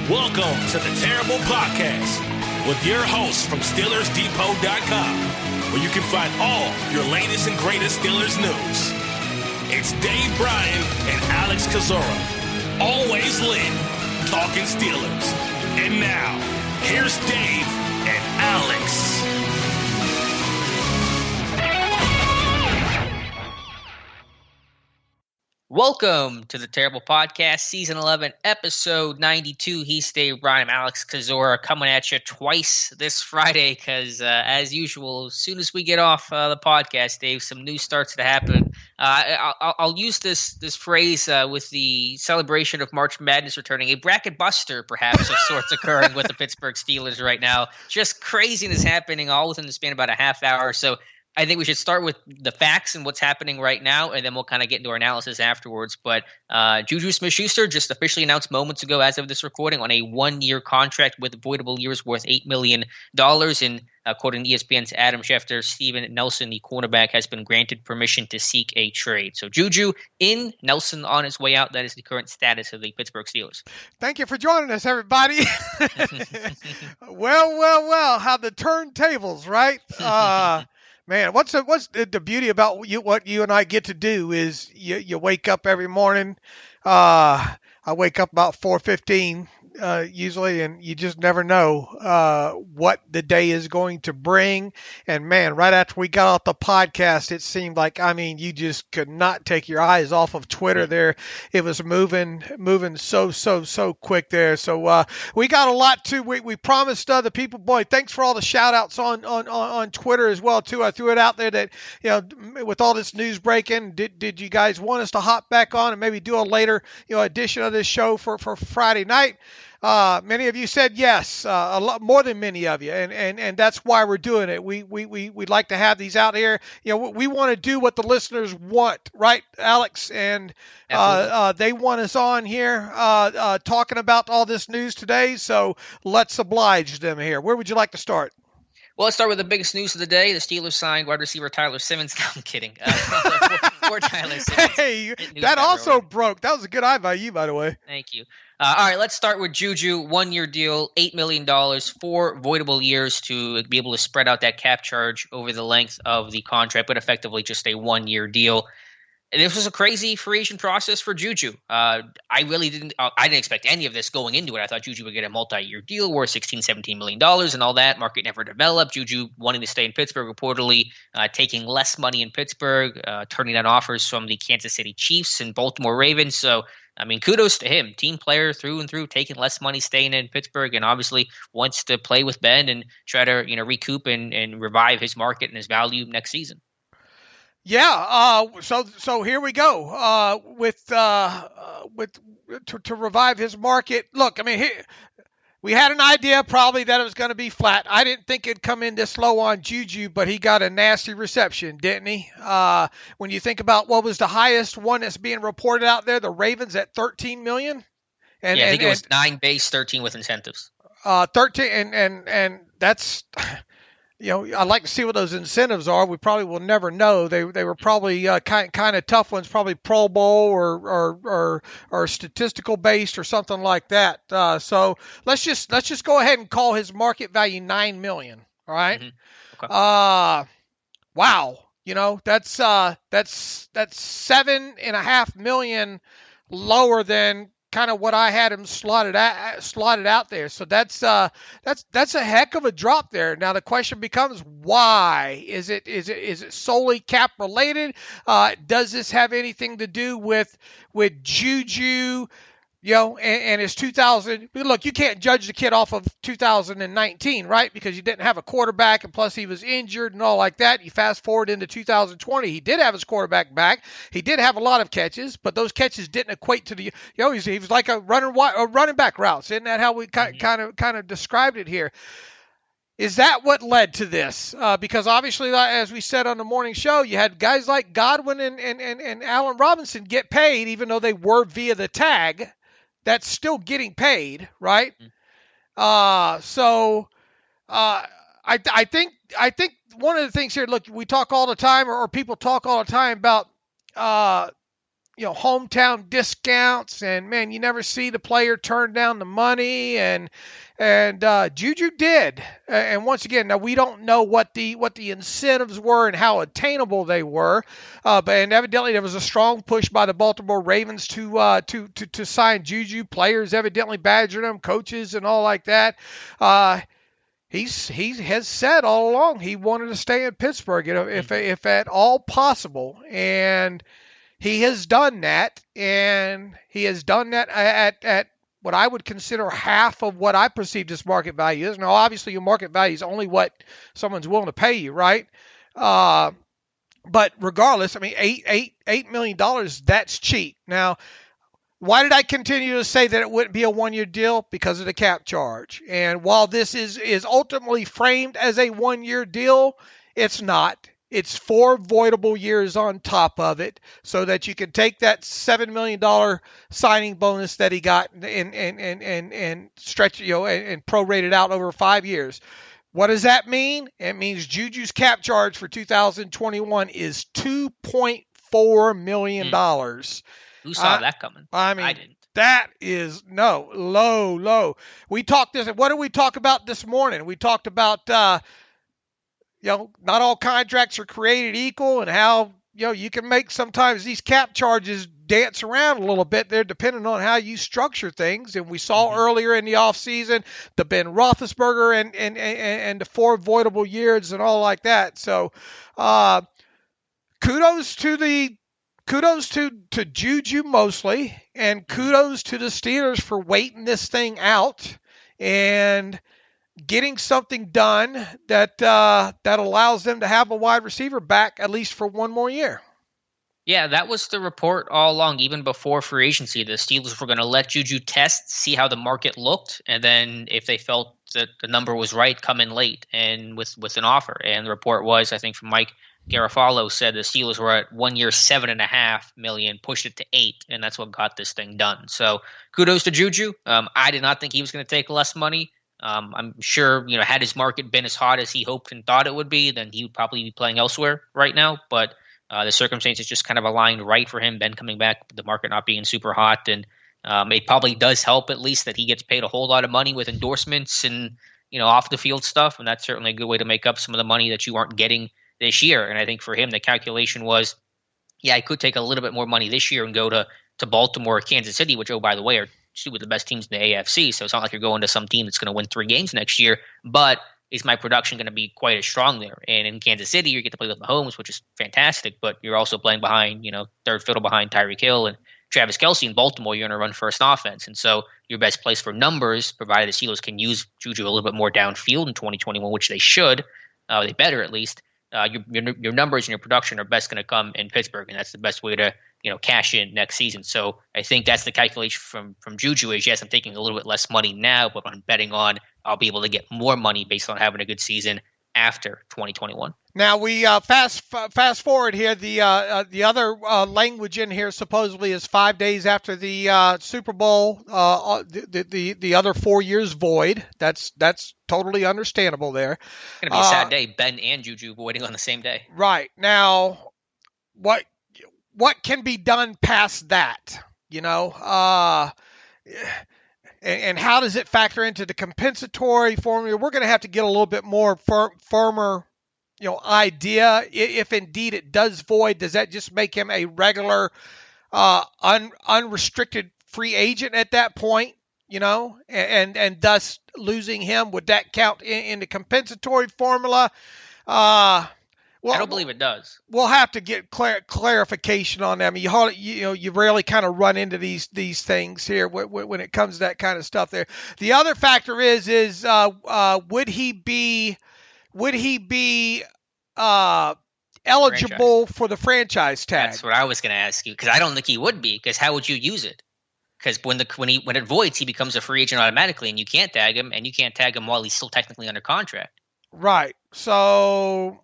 Welcome to the Terrible Podcast with your hosts from SteelersDepot.com, where you can find all your latest and greatest Steelers news. It's Dave Bryan and Alex Kozora, always lit, talking Steelers. And now, here's Dave and Alex. Welcome to the Terrible Podcast, Season 11, Episode 92. He's Dave Bryan, I'm Alex Kozora, coming at you twice this Friday because, as usual, as soon as we get off the podcast, Dave, some news starts to happen. I'll use this phrase with the celebration of March Madness returning, a bracket buster, perhaps, of sorts occurring with the Pittsburgh Steelers right now. Just craziness happening all within the span of about a half hour. So I think we should start with the facts and what's happening right now, and then we'll kind of get into our analysis afterwards. But JuJu Smith-Schuster just officially announced moments ago, as of this recording, on a one-year contract with voidable years worth $8 million. And according to ESPN's Adam Schefter, Steven Nelson, the cornerback, has been granted permission to seek a trade. So JuJu in, Nelson on his way out. That is the current status of the Pittsburgh Steelers. Thank you for joining us, everybody. Well, how the turntables, right? Man, what's the beauty about what you and I get to do is you wake up every morning. I wake up about 4:15 usually, and you just never know what the day is going to bring. And man, right after we got off the podcast, it seemed like, you just could not take your eyes off of Twitter there. It was moving so quick there. So we got a lot too. We promised the people, boy, thanks for all the shout outs on Twitter as well too. I threw it out there that, with all this news breaking, did you guys want us to hop back on and maybe do a later, edition of this show for Friday night? Many of you said yes, a lot more than many of you, and that's why we're doing it. We'd like to have these out here. We want to do what the listeners want, right, Alex? And they want us on here talking about all this news today. So let's oblige them here. Where would you like to start? Well, let's start with the biggest news of the day. The Steelers signed wide receiver Tyler Simmons. No, I'm kidding. Poor Tyler Simmons. Hey, that also broke. That was a good eye by you, by the way. Thank you. All right, let's start with JuJu. One-year deal, $8 million, 4 voidable years to be able to spread out that cap charge over the length of the contract, but effectively just a one-year deal. This was a crazy free agent process for JuJu. I didn't expect any of this going into it. I thought JuJu would get a multi-year deal worth $16, $17 million and all that. Market never developed. JuJu wanting to stay in Pittsburgh, reportedly taking less money in Pittsburgh, turning down offers from the Kansas City Chiefs and Baltimore Ravens. So, kudos to him. Team player through and through, taking less money, staying in Pittsburgh, and obviously wants to play with Ben and try to recoup and revive his market and his value next season. Yeah, so here we go to revive his market. Look, we had an idea probably that it was going to be flat. I didn't think it'd come in this low on JuJu, but he got a nasty reception, didn't he? When you think about what was the highest one that's being reported out there, the Ravens at $13 million. I think it was 9 base, 13 with incentives. 13, and that's. I'd like to see what those incentives are. We probably will never know. They were probably kind of tough ones, probably Pro Bowl or statistical based or something like that. So let's just go ahead and call his market value $9 million. All right. Mm-hmm. Okay. Wow. That's $7.5 million lower than kind of what I had him slotted out there. So that's a heck of a drop there. Now the question becomes, why? Is it solely cap related? Does this have anything to do with JuJu? And his 2000. Look, you can't judge the kid off of 2019, right? Because you didn't have a quarterback, and plus he was injured and all like that. You fast forward into 2020, he did have his quarterback back. He did have a lot of catches, but those catches didn't equate to the. He was like a running back routes. Isn't that how we kind of described it here? Is that what led to this? Because obviously, as we said on the morning show, you had guys like Godwin and Allen Robinson get paid, even though they were via the tag. That's still getting paid, right? I think one of the things here, look, we talk all the time, or people talk all the time about hometown discounts, and man, you never see the player turn down the money, and Juju did. And once again, now we don't know what the incentives were and how attainable they were, but evidently there was a strong push by the Baltimore Ravens to sign Juju. Players evidently badgered him, coaches and all like that. He has said all along he wanted to stay in Pittsburgh, if at all possible, and he has done that, and he has done that at what I would consider half of what I perceive his market value is. Now, obviously, your market value is only what someone's willing to pay you, right? But regardless, I mean, $8 million, that's cheap. Now, why did I continue to say that it wouldn't be a one-year deal? Because of the cap charge. And while this is ultimately framed as a one-year deal, it's not. It's 4 voidable years on top of it, so that you can take that $7 million signing bonus that he got and stretch, and prorate it out over 5 years. What does that mean? It means Juju's cap charge for 2021 is $2.4 million. Who saw that coming? I mean, I didn't. That is low. We talked this. What did we talk about this morning? We talked about not all contracts are created equal, and how you can make sometimes these cap charges dance around a little bit. They're depending on how you structure things. And we saw earlier in the offseason the Ben Roethlisberger and the 4 voidable years and all like that. So kudos to Juju mostly, and kudos to the Steelers for waiting this thing out and getting something done that allows them to have a wide receiver back at least for one more year. Yeah, that was the report all along, even before free agency. The Steelers were going to let Juju test, see how the market looked, and then if they felt that the number was right, come in late and with an offer. And the report was, I think, from Mike Garafolo, said the Steelers were at 1 year, $7.5 million, pushed it to $8 million, and that's what got this thing done. So kudos to Juju. I did not think he was going to take less money. I'm sure, had his market been as hot as he hoped and thought it would be, then he would probably be playing elsewhere right now. But the circumstances just kind of aligned right for him. Ben coming back, the market not being super hot, and it probably does help at least that he gets paid a whole lot of money with endorsements and off the field stuff, and that's certainly a good way to make up some of the money that you aren't getting this year. And I think for him, the calculation was, I could take a little bit more money this year and go to Baltimore or Kansas City, which, oh, by the way, are two of the best teams in the AFC. So it's not like you're going to some team that's going to win 3 games next year, but is my production going to be quite as strong there? And in Kansas City, you get to play with Mahomes, which is fantastic, but you're also playing behind, third fiddle behind Tyreek Hill and Travis Kelce. In Baltimore, you're going to run first offense. And so your best place for numbers, provided the Steelers can use Juju a little bit more downfield in 2021, which they should, they better at least, your numbers and your production are best going to come in Pittsburgh, and that's the best way to cash in next season. So I think that's the calculation from Juju is, yes, I'm taking a little bit less money now, but I'm betting on I'll be able to get more money based on having a good season after 2021. Now we fast forward here. The other language in here supposedly is 5 days after the Super Bowl. The other 4 years void. That's totally understandable there. It's gonna be a sad day. Ben and Juju voiding on the same day. Right. Now, what can be done past that? And how does it factor into the compensatory formula? We're going to have to get a little bit more firmer, idea. If indeed it does void, does that just make him a regular, unrestricted free agent at that point? And thus losing him, would that count in the compensatory formula? Well, I don't believe it does. We'll have to get clarification on that. I mean, you rarely kind of run into these things here when it comes to that kind of stuff there. The other factor is would he be eligible for the franchise tag? That's what I was going to ask you, because I don't think he would be, because how would you use it? Because when it voids, he becomes a free agent automatically, and you can't tag him, and you can't tag him while he's still technically under contract. Right. So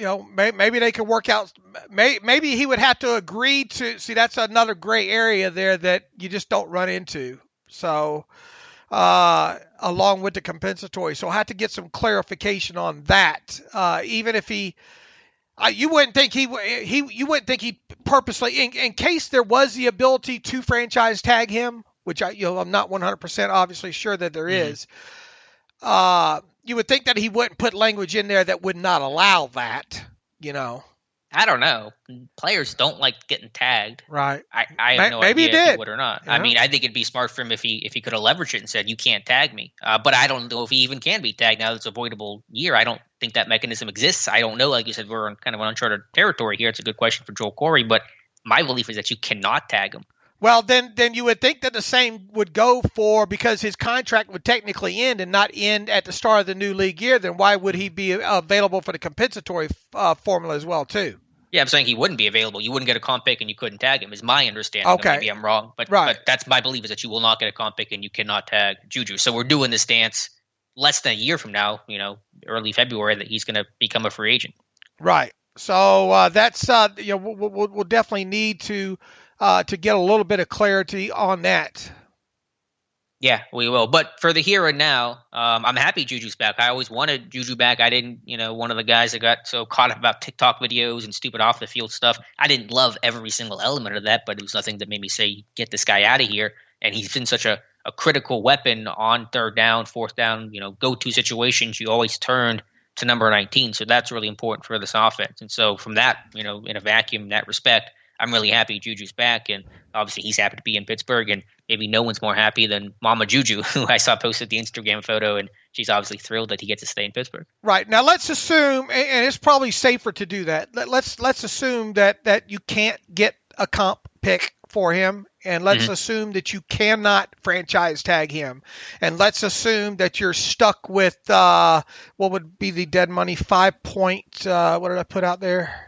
maybe they could work out. Maybe he would have to agree to. See, that's another gray area there that you just don't run into. So, along with the compensatory, so I have to get some clarification on that. Even if he, You wouldn't think you wouldn't think he purposely, in case there was the ability to franchise tag him, which I'm not 100% obviously sure that there is. You would think that he wouldn't put language in there that would not allow that. I don't know. Players don't like getting tagged. Right. I have no maybe idea he if he did. would or not. Yeah. I mean, I think it'd be smart for him if he could have leveraged it and said, you can't tag me. But I don't know if he even can be tagged now that it's a voidable year. I don't think that mechanism exists. I don't know. Like you said, we're in kind of an uncharted territory here. It's a good question for Joel Corey, but my belief is that you cannot tag him. Well, then you would think that the same would go for, because his contract would technically end and not end at the start of the new league year, then why would he be available for the compensatory formula as well, too? Yeah, I'm saying he wouldn't be available. You wouldn't get a comp pick and you couldn't tag him, is my understanding. Okay. Maybe I'm wrong, but that's my belief, is that you will not get a comp pick and you cannot tag Juju. So we're doing this dance less than a year from now, early February, that he's going to become a free agent. Right. So that's we'll definitely need to get a little bit of clarity on that. Yeah, we will. But for the here and now, I'm happy Juju's back. I always wanted Juju back. I didn't, one of the guys that got so caught up about TikTok videos and stupid off the field stuff. I didn't love every single element of that, but it was nothing that made me say, get this guy out of here. And he's been such a critical weapon on third down, fourth down, go-to situations. You always turned to number 19. So that's really important for this offense. And so from that, in a vacuum, in that respect, I'm really happy Juju's back, and obviously he's happy to be in Pittsburgh, and maybe no one's more happy than Mama Juju, who I saw posted the Instagram photo, and she's obviously thrilled that he gets to stay in Pittsburgh. Right. Now let's assume, and it's probably safer to do that, let's assume that you can't get a comp pick for him, and let's assume that you cannot franchise tag him, and let's assume that you're stuck with what would be the dead money, 5 point, what did I put out there?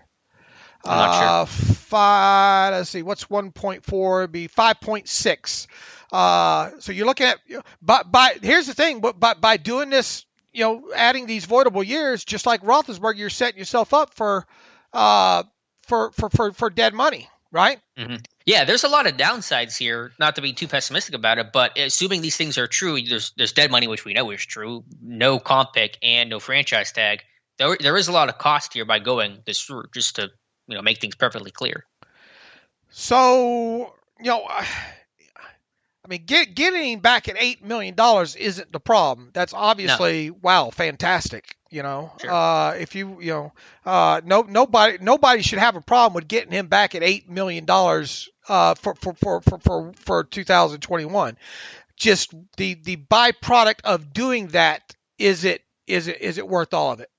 I'm not sure. Let's see, what's 1.4? It'd be 5.6. So you're looking at, here's the thing, but by doing this, adding these voidable years, just like Roethlisberger, you're setting yourself up for dead money, right? Mm-hmm. Yeah, there's a lot of downsides here, not to be too pessimistic about it, but assuming these things are true, there's dead money, which we know is true, no comp pick and no franchise tag. There is a lot of cost here by going this route, just to make things perfectly clear. So, I mean, getting back at $8 million isn't the problem. That's obviously, wow, fantastic. Sure. If nobody should have a problem with getting him back at $8 million for 2021. Just the byproduct of doing that, is it worth all of it?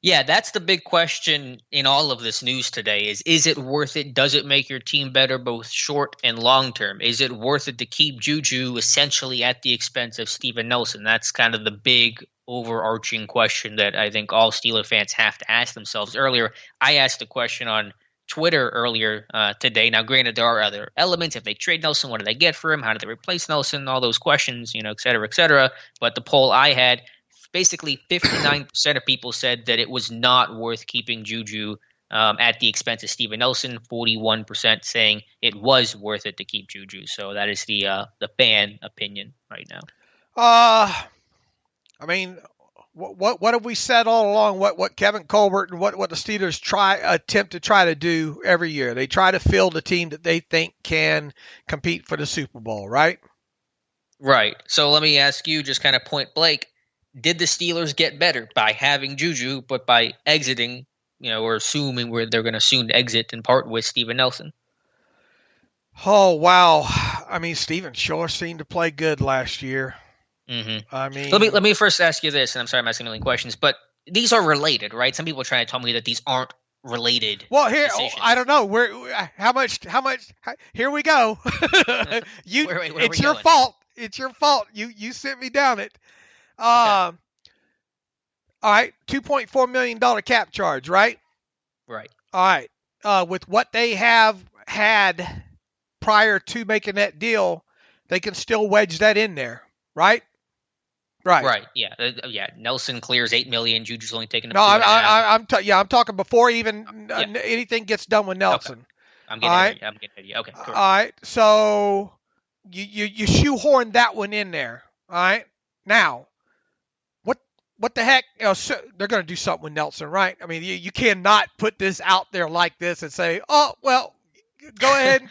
Yeah, that's the big question in all of this news today is it worth it? Does it make your team better, both short and long term? Is it worth it to keep Juju essentially at the expense of Steven Nelson? That's kind of the big overarching question that I think all Steeler fans have to ask themselves. Earlier, I asked a question on Twitter earlier today. Now, granted, there are other elements. If they trade Nelson, what do they get for him? How do they replace Nelson? All those questions, et cetera, et cetera. But the poll I had, basically 59% of people said that it was not worth keeping Juju at the expense of Steven Nelson. 41% saying it was worth it to keep Juju. So that is the fan opinion right now. I mean, what have we said all along? What Kevin Colbert and what the Steelers attempt to try to do every year? They try to field a team that they think can compete for the Super Bowl, right? Right. So let me ask you, just kind of point blank, did the Steelers get better by having Juju, but by exiting, or assuming they're going to soon exit and part with Steven Nelson? Oh, wow. I mean, Steven sure seemed to play good last year. Mm-hmm. I mean, let me first ask you this, and I'm sorry I'm asking a million questions, but these are related, right? Some people are trying to tell me that these aren't related. Well, here, decisions. I don't know. How much, here we go. It's your fault. It's your fault. You sent me down it. Okay. All right, $2.4 million cap charge, right? Right. All right. With what they have had prior to making that deal, they can still wedge that in there, right? Right. Yeah. Yeah. Nelson clears $8 million. Juju's only taking. No, I'm talking before even anything gets done with Nelson. Okay. I'm getting at you. Okay. Correct. All right. So you shoehorn that one in there. All right. Now, what the heck? So they're going to do something with Nelson, right? I mean, you cannot put this out there like this and say, oh, well, go ahead.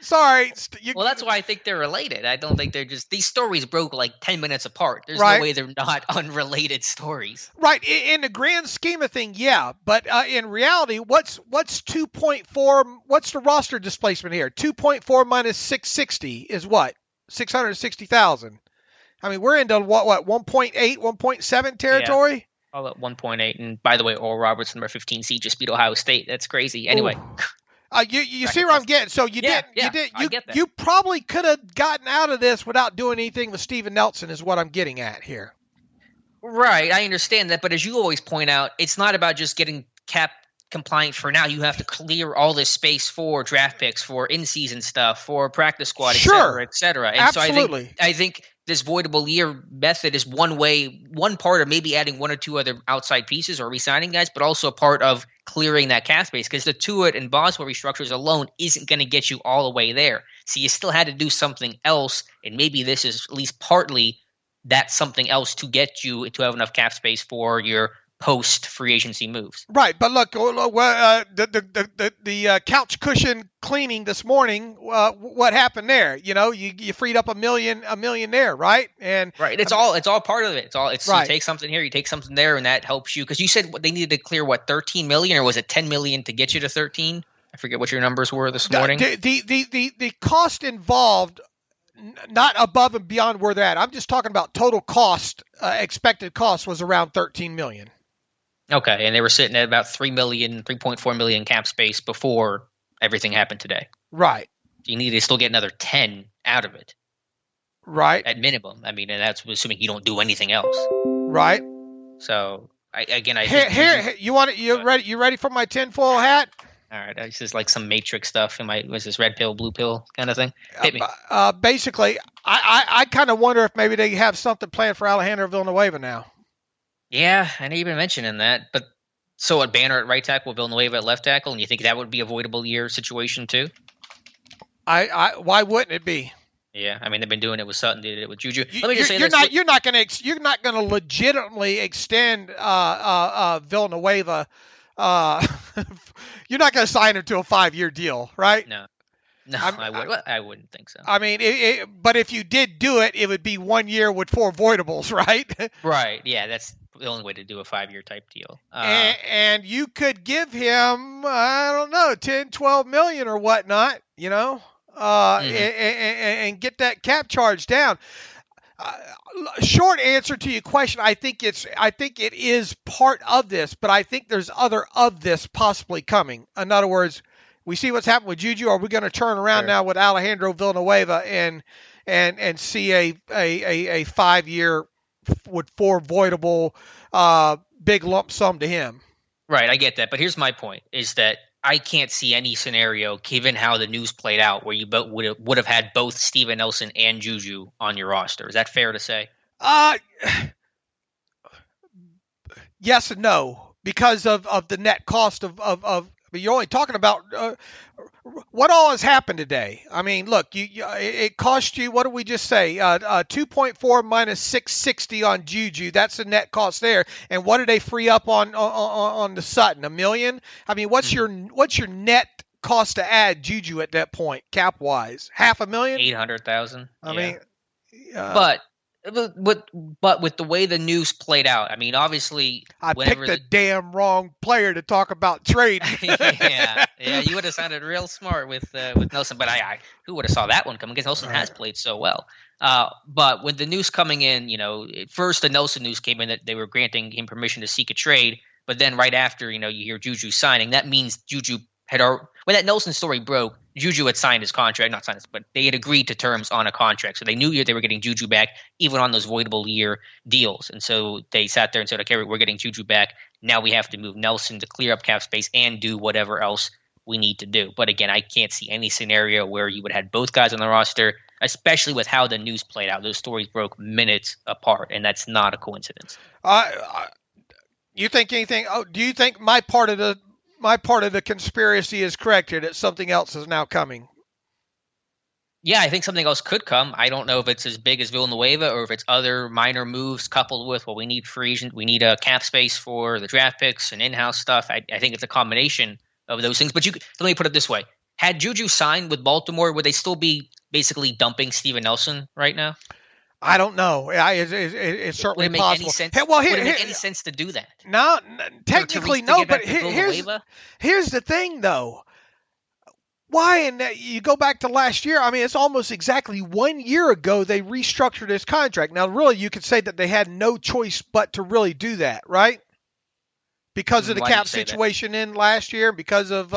Sorry. Well, that's why I think they're related. I don't think they're just – these stories broke like 10 minutes apart. There's right. no way they're not unrelated stories. Right. In the grand scheme of things, yeah. But in reality, what's 2.4 – what's the roster displacement here? 2.4 minus 660 is what? 660,000. I mean, we're into what 1.8, 1.7 territory? Yeah. All at 1.8. And by the way, Oral Roberts, number 15 seed, just beat Ohio State. That's crazy. Anyway. You see where I'm getting? So you probably could have gotten out of this without doing anything with Steven Nelson is what I'm getting at here. Right. I understand that. But as you always point out, it's not about just getting cap compliant for now. You have to clear all this space for draft picks, for in-season stuff, for practice squad, et cetera. And absolutely. So I think this voidable year method is one part of maybe adding one or two other outside pieces or re-signing guys, but also a part of clearing that cap space because the Tuitt and Boswell restructures alone isn't going to get you all the way there. So you still had to do something else, and maybe this is at least partly that something else to get you to have enough cap space for your post free agency moves. Right, but look, the couch cushion cleaning this morning. What happened there? You freed up a million there, right? And right, it's all part of it. It's right. You take something here, you take something there, and that helps you because you said they needed to clear 13 million, or was it 10 million to get you to 13? I forget what your numbers were this morning. The cost involved. Not above and beyond where they're at. I'm just talking about total cost. Expected cost was around 13 million. Okay, and they were sitting at about 3.4 million cap space before everything happened today. Right. You need to still get another 10 out of it. Right. At minimum. I mean, and that's assuming you don't do anything else. Right. So, I think you ready? You ready for my tinfoil hat? All right, this is like some Matrix stuff. Was this red pill, blue pill kind of thing? Hit me. Basically, I kind of wonder if maybe they have something planned for Alejandro Villanueva now. Yeah, I didn't even mention that. But so a Banner at right tackle, Villanueva at left tackle, and you think that would be a voidable year situation too? Why wouldn't it be? Yeah, I mean they've been doing it with Sutton, did it with Juju. Let me just say you're not going to legitimately extend Villanueva. You're not going to sign him to a 5-year deal, right? No, I wouldn't think so. I mean, but if you did do it, it would be 1 year with 4 voidables, right? Right. Yeah, that's the only way to do a 5-year type deal. And you could give him, I don't know, 10, 12 million or whatnot, and get that cap charge down. Short answer to your question, I think it is part of this, but I think there's other of this possibly coming. In other words, we see what's happened with Juju. Are we going to turn around now with Alejandro Villanueva and see a 5-year with 4 voidable big lump sum to him? Right, I get that, but here's my point: is that I can't see any scenario, given how the news played out, where you would have had both Steven Nelson and Juju on your roster. Is that fair to say? Yes and no, because of the net cost of you're only talking about what all has happened today. I mean, look, it cost you, what did we just say? 2.4 minus 660 on Juju. That's the net cost there. And what did they free up on the Sutton? $1 million? I mean, what's your net cost to add Juju at that point, cap wise? $500,000? 800,000. I mean, but with the way the news played out, I mean, obviously, I picked the damn wrong player to talk about trading. yeah, you would have sounded real smart with Nelson, but who would have saw that one coming? Because Nelson has played so well. But with the news coming in, first the Nelson news came in that they were granting him permission to seek a trade, but then right after, you hear Juju signing, that means Juju when that Nelson story broke, Juju had signed his contract, not signed it, but they had agreed to terms on a contract. So they knew they were getting Juju back, even on those voidable year deals. And so they sat there and said, okay, we're getting Juju back. Now we have to move Nelson to clear up cap space and do whatever else we need to do. But again, I can't see any scenario where you would have had both guys on the roster, especially with how the news played out. Those stories broke minutes apart, and that's not a coincidence. You think anything? Do you think my part of the conspiracy is correct here, that something else is now coming? Yeah, I think something else could come. I don't know if it's as big as Villanueva or if it's other minor moves coupled with, well, we need free agent, we need a cap space for the draft picks and in-house stuff. I think it's a combination of those things. But let me put it this way: had Juju signed with Baltimore, would they still be basically dumping Steven Nelson right now? I don't know. It's certainly would it make possible. Any sense? Hey, well, would it make any sense to do that? No, technically no. But here's the thing, though. Why? And you go back to last year. I mean, it's almost exactly 1 year ago they restructured his contract. Now, really, you could say that they had no choice but to really do that, right? Because of the cap situation in last year, because of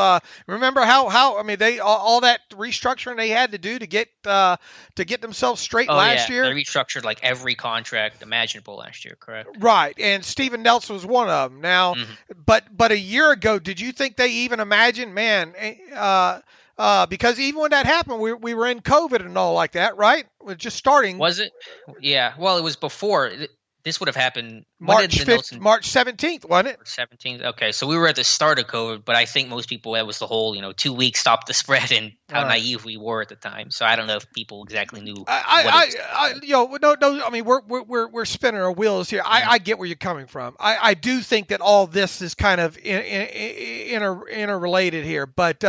remember how I mean they all that restructuring they had to do to get themselves straight last year. They restructured like every contract imaginable last year, correct? Right, and Steven Nelson was one of them. Now, but a year ago, did you think they even imagined, man? Because even when that happened, we were in COVID and all like that, right? We're just starting. Was it? Yeah. Well, it was before. This would have happened March 17th, wasn't it? 17th. Okay, so we were at the start of COVID, but I think most people, that was the whole 2 weeks stop the spread and how naive we were at the time. So I don't know if people exactly knew. No. I mean, we're spinning our wheels here. I get where you're coming from. I do think that all this is kind of interrelated here, but.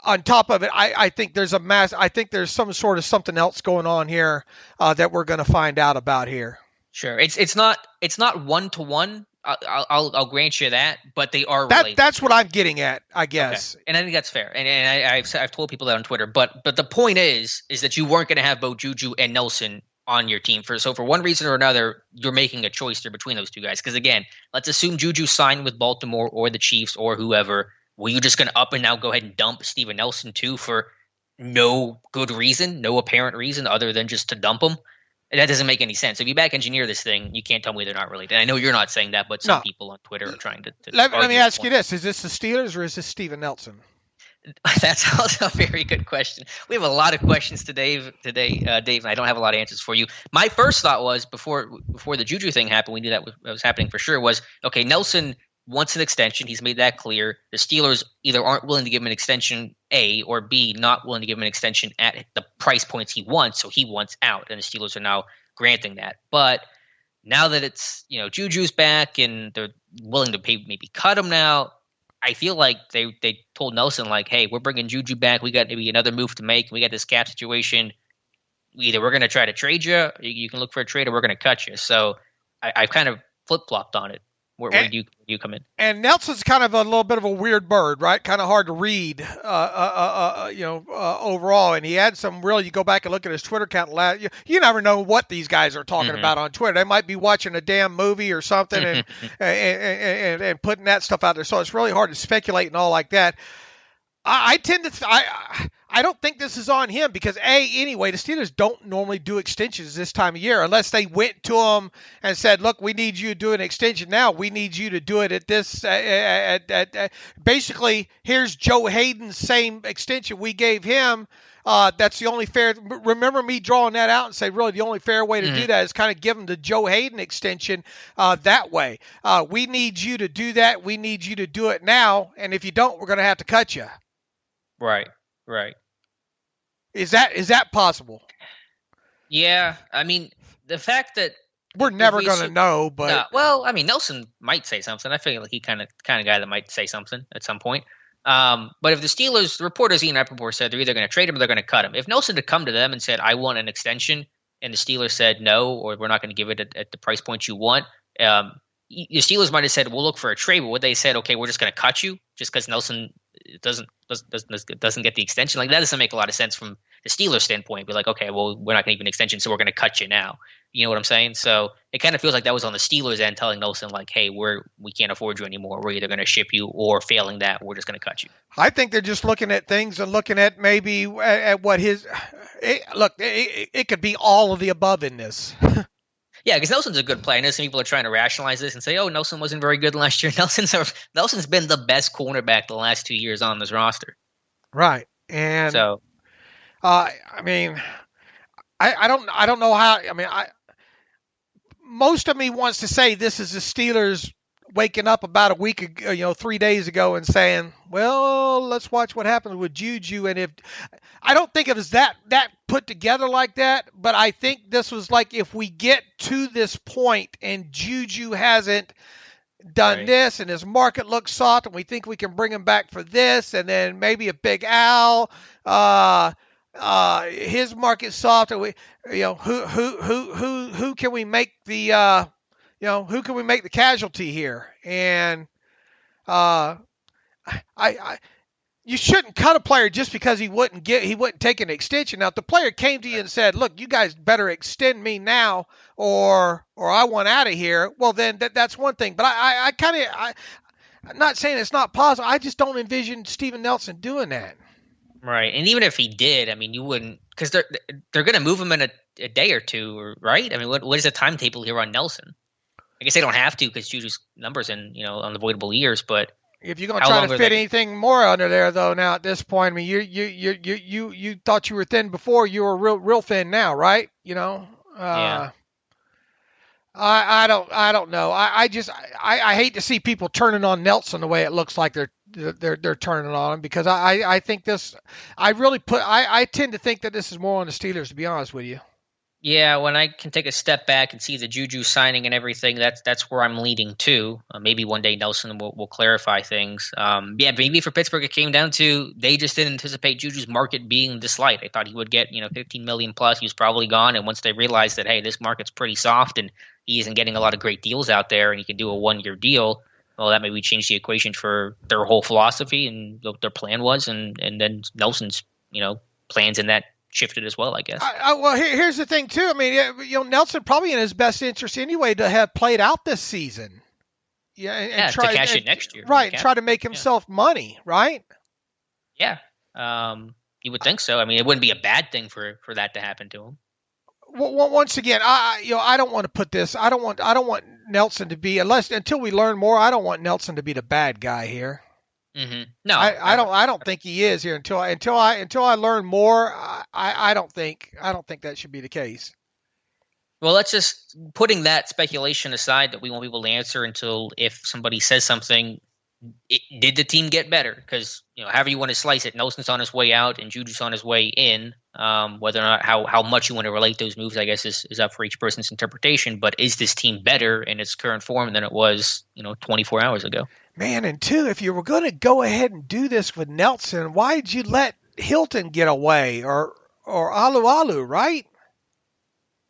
On top of it, I think there's I think there's some sort of something else going on here that we're going to find out about here. Sure, it's not 1-to-1. I'll grant you that, but they are related. That's what I'm getting at, I guess. Okay. And I think that's fair. And I've told people that on Twitter. But the point is that you weren't going to have both Juju and Nelson on your team so for one reason or another, you're making a choice there between those two guys. Because again, let's assume Juju signed with Baltimore or the Chiefs or whoever. Were you just going to up and now go ahead and dump Steven Nelson too for no good reason, no apparent reason other than just to dump him? That doesn't make any sense. If you back engineer this thing, you can't tell me they're not related. And I know you're not saying that, but some people on Twitter are trying to let me ask you this. Is this the Steelers or is this Steven Nelson? That's also a very good question. We have a lot of questions today, Dave, and I don't have a lot of answers for you. My first thought was before the Juju thing happened, we knew that was happening for sure, was, okay, Nelson wants an extension. He's made that clear. The Steelers either aren't willing to give him an extension, A, or B, not willing to give him an extension at the price points he wants, so he wants out, and the Steelers are now granting that. But now that it's, Juju's back and they're willing to maybe cut him now, I feel like they told Nelson, like, hey, we're bringing Juju back. We got maybe another move to make. We got this cap situation. Either we're going to try to trade you can look for a trade, or we're going to cut you. So I've kind of flip-flopped on it. Where do you come in? And Nelson's kind of a little bit of a weird bird, right? Kind of hard to read, overall. And he had some really. You go back and look at his Twitter account. You never know what these guys are talking about on Twitter. They might be watching a damn movie or something and putting that stuff out there. So it's really hard to speculate and all like that. I tend to. I don't think this is on him because anyway, the Steelers don't normally do extensions this time of year unless they went to him and said, "Look, we need you to do an extension now. We need you to do it at this." Basically, here's Joe Hayden's same extension we gave him. That's the only fair. Remember me drawing that out and say, really, the only fair way to do that is kind of give him the Joe Hayden extension that way. We need you to do that. We need you to do it now. And if you don't, we're going to have to cut you. Right. Is that possible? Yeah, I mean, the fact that we're never going to know, but Nelson might say something. I feel like he kind of guy that might say something at some point. But if the Steelers, the reporters, Ian Rappaport said they're either going to trade him or they're going to cut him. If Nelson had come to them and said, "I want an extension," and the Steelers said no, or "We're not going to give it at the price point you want," the Steelers might have said, "We'll look for a trade." But what they said, "Okay, we're just going to cut you just because Nelson doesn't get the extension." Like, that doesn't make a lot of sense from the Steelers standpoint. Be like, okay, well, we're not going to give an extension, so we're going to cut you now. You know what I'm saying? So it kind of feels like that was on the Steelers end, telling Nelson, like, hey, we can't afford you anymore. We're either going to ship you, or failing that, we're just going to cut you. I think they're just looking at things and looking at maybe at what it could be all of the above in this. Yeah, because Nelson's a good player. I know some people are trying to rationalize this and say, "Oh, Nelson wasn't very good last year." Nelson's been the best cornerback the last 2 years on this roster. Right, and so I don't know how. Most of me wants to say this is the Steelers waking up about a week ago, 3 days ago and saying, well, let's watch what happens with JuJu. And if I don't think it was that put together like that, but I think this was like, if we get to this point and JuJu hasn't done this and his market looks soft and we think we can bring him back for this, and then maybe a Big Al, his market soft, and we, who can we make the who can we make the casualty here? And you shouldn't cut a player just because he wouldn't take an extension. Now, if the player came to you and said, "Look, you guys better extend me now, or I want out of here," well, then that's one thing. But I'm not saying it's not possible. I just don't envision Steven Nelson doing that. Right, and even if he did, I mean, you wouldn't, because they're going to move him in a day or two, right? I mean, what is the timetable here on Nelson? I guess they don't have to because JuJu's numbers in unavoidable years, but if you're going to try to fit anything more under there, though, now at this point, I mean, you thought you were thin before, you were real thin now, right? Yeah. I don't know. I hate to see people turning on Nelson the way it looks like they're turning on him, because I think this, I tend to think that this is more on the Steelers, to be honest with you. Yeah, when I can take a step back and see the JuJu signing and everything, that's where I'm leading to. Maybe one day Nelson will clarify things. Maybe for Pittsburgh it came down to they just didn't anticipate JuJu's market being this light. They thought he would get $15 million plus. He was probably gone, and once they realized that, hey, this market's pretty soft and he isn't getting a lot of great deals out there, and he can do a 1-year deal, well, that maybe changed the equation for their whole philosophy and what their plan was, and then Nelson's plans in that shifted as well, I guess. Well, here's the thing too. I mean, Nelson probably in his best interest anyway to have played out this season. And try to cash it next year. Right, try to make himself money, right? Yeah, you would think so. I mean, it wouldn't be a bad thing for that to happen to him. Well, once again, I don't want to put this. I don't want Nelson to be, until we learn more. I don't want Nelson to be the bad guy here. Mm-hmm. No, I don't think he is here until I learn more. I don't think that should be the case. Well, let's just, putting that speculation aside that we won't be able to answer until if somebody says something. Did the team get better? Because however you want to slice it, Nelson's on his way out and JuJu's on his way in. Whether or not how much you want to relate those moves, I guess, is up for each person's interpretation. But is this team better in its current form than it was 24 hours ago? Man, and two, if you were going to go ahead and do this with Nelson, why did you let Hilton get away or Alu, right?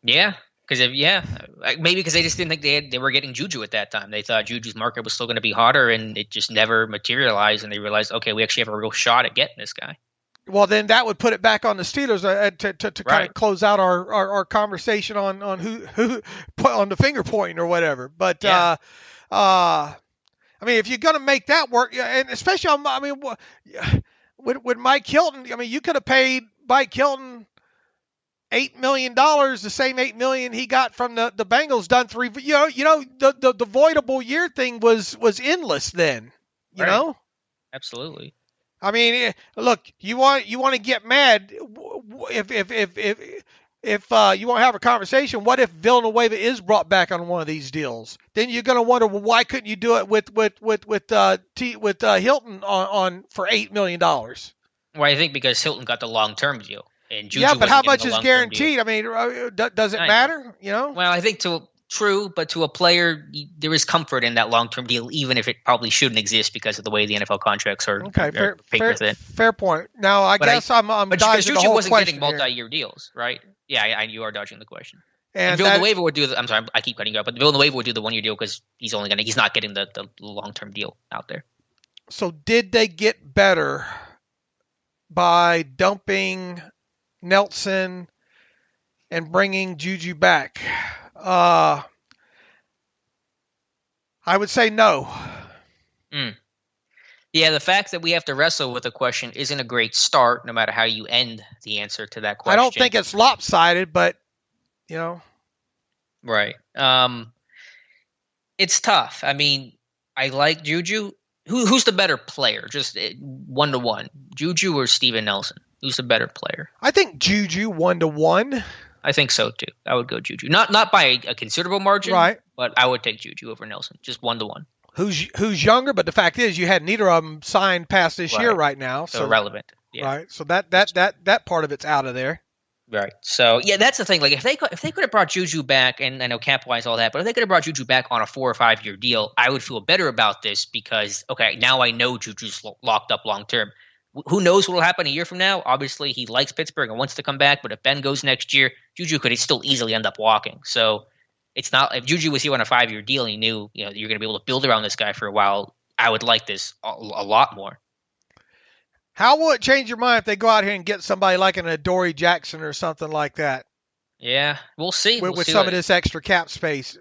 Yeah. Maybe because they just didn't think they were getting JuJu at that time. They thought JuJu's market was still going to be hotter, and it just never materialized. And they realized, okay, we actually have a real shot at getting this guy. Well, then that would put it back on the Steelers to kind of close out our conversation on who put on the finger pointing or whatever. But yeah. I mean, if you're going to make that work, and especially with Mike Hilton, I mean, you could have paid Mike Hilton $8 million, the same $8 million he got from the Bengals done three. The voidable year thing was endless then. You know, absolutely. I mean, look, you want to get mad if you want to have a conversation. What if Villanueva is brought back on one of these deals? Then you're going to wonder, well, why couldn't you do it with Hilton on for $8 million? Well, I think because Hilton got the long-term deal. And JuJu but how much is guaranteed? Deal. I mean, does it matter? Well, I think but to a player, there is comfort in that long-term deal, even if it probably shouldn't exist because of the way the NFL contracts are. Okay, fair point. Now, I guess I'm dodging the whole wasn't question getting multi-year deals, right? Yeah, you are dodging the question. And Villanueva would do I'm sorry, I keep cutting you up, but Villanueva would do the 1-year deal because he's not getting the long-term deal out there. So did they get better by dumping Nelson and bringing JuJu back? I would say no. Yeah, the fact that we have to wrestle with the question isn't a great start, no matter how you end the answer to that question. I don't think it's lopsided, but Right. It's tough. I mean, I like JuJu. Who's the better player? Just 1-to-1. JuJu or Steven Nelson? Who's the better player? I think JuJu 1-to-1. I think so too. I would go JuJu. Not by a considerable margin, right? But I would take JuJu over Nelson. Just 1-to-1. who's younger, but the fact is you had neither of them signed past this year right now. So irrelevant. Yeah. Right. So that part of it's out of there. Right. So yeah, that's the thing. Like if they could have brought Juju back, and I know cap wise all that, but if they could have brought Juju back on a 4 or 5 year deal, I would feel better about this because okay, now I know Juju's locked up long term. Who knows what will happen a year from now? Obviously, he likes Pittsburgh and wants to come back. But if Ben goes next year, Juju could still easily end up walking. So it's not if Juju was here on a 5 year deal and he knew you're going to be able to build around this guy for a while. I would like this a lot more. How will it change your mind if they go out here and get somebody like an Adoree Jackson or something like that? Yeah, we'll see. With some of this extra cap space.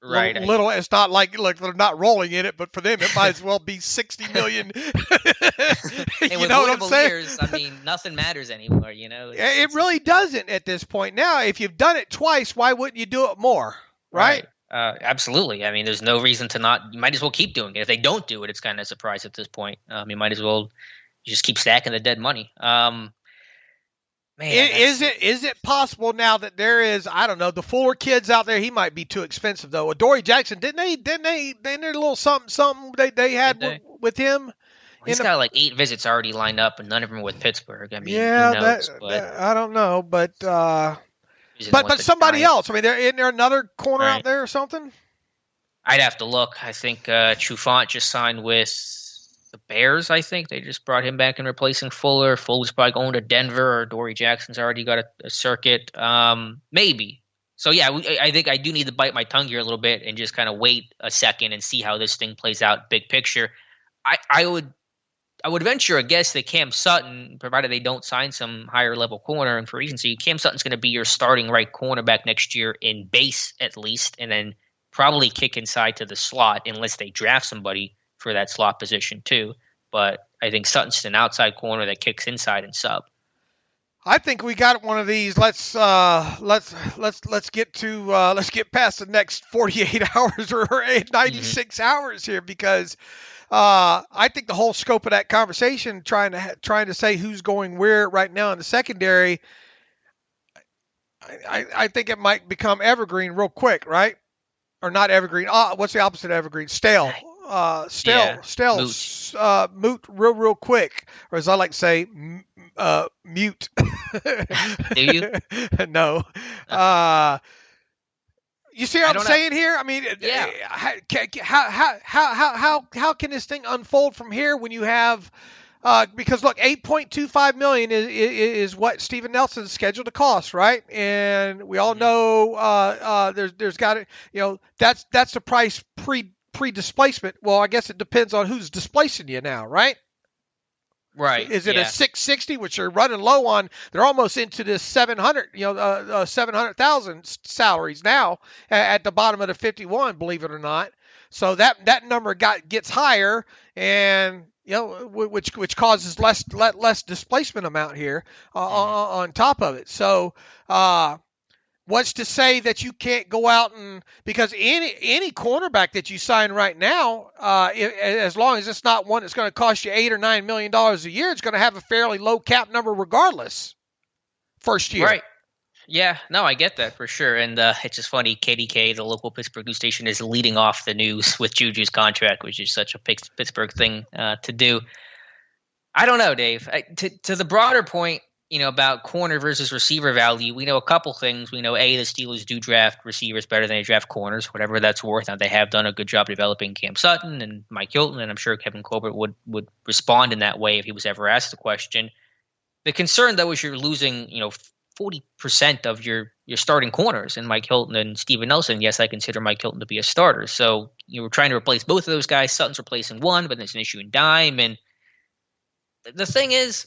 Right. Little, it's not like they're not rolling in it, but for them, it might as well be $60 million. You know what I'm saying? Years, I mean, nothing matters anymore, you know? It really doesn't at this point. Now, if you've done it twice, why wouldn't you do it more? Right? Absolutely. I mean, there's no reason to not. You might as well keep doing it. If they don't do it, it's kind of a surprise at this point. You might as well just keep stacking the dead money. Man, is it possible now that there is, I don't know, the Fuller kids out there? He might be too expensive though. Adoree Jackson, didn't they a little something they had with him? He's got like 8 visits already lined up, and none of them with Pittsburgh. I mean, yeah, who knows, I don't know, but somebody else. I mean, isn't there another corner out there or something? I'd have to look. I think Trufant just signed with the Bears. I think they just brought him back and replacing Fuller. Fuller's probably going to Denver, or Adoree Jackson's already got a circuit. Maybe. So yeah, I think I do need to bite my tongue here a little bit and just kind of wait a second and see how this thing plays out big picture. I would venture a guess that Cam Sutton, provided they don't sign some higher level corner in free agency, Cam Sutton's going to be your starting right cornerback next year in base at least, and then probably kick inside to the slot unless they draft somebody for that slot position too. But I think Sutton's an outside corner that kicks inside and sub. I think we got one of these. Let's get past the next 48 hours or 96 hours here, because I think the whole scope of that conversation, trying to say who's going where right now in the secondary, I think it might become evergreen real quick, right? Or not evergreen. What's the opposite of evergreen? Stale. Moot real quick, or as I like to say, mute. Do you? No. You see what I'm saying here? I mean, yeah. How can this thing unfold from here when you have? Because look, $8.25 million is what Steven Nelson's scheduled to cost, right? And we all know there's got to, that's the price pre-displacement. Well, I guess it depends on who's displacing you now, right? Right. Is it a 660, which they're running low on? They're almost into this 700,000 salaries now at the bottom of the 51, believe it or not. So that number gets higher, and which causes less displacement amount here on top of it. So what's to say that you can't go out and, because any cornerback that you sign right now, as long as it's not one that's going to cost you $8 or $9 million a year, it's going to have a fairly low cap number regardless. First year, right? Yeah, no, I get that for sure. And it's just funny, KDK, the local Pittsburgh news station, is leading off the news with Juju's contract, which is such a Pittsburgh thing to do. I don't know, Dave. To the broader point, about corner versus receiver value, we know a couple things. We know, the Steelers do draft receivers better than they draft corners, whatever that's worth. Now, they have done a good job developing Cam Sutton and Mike Hilton, and I'm sure Kevin Colbert would respond in that way if he was ever asked the question. The concern, though, is you're losing, 40% of your starting corners in Mike Hilton and Steven Nelson. Yes, I consider Mike Hilton to be a starter. So we're trying to replace both of those guys. Sutton's replacing one, but there's an issue in dime. And the thing is,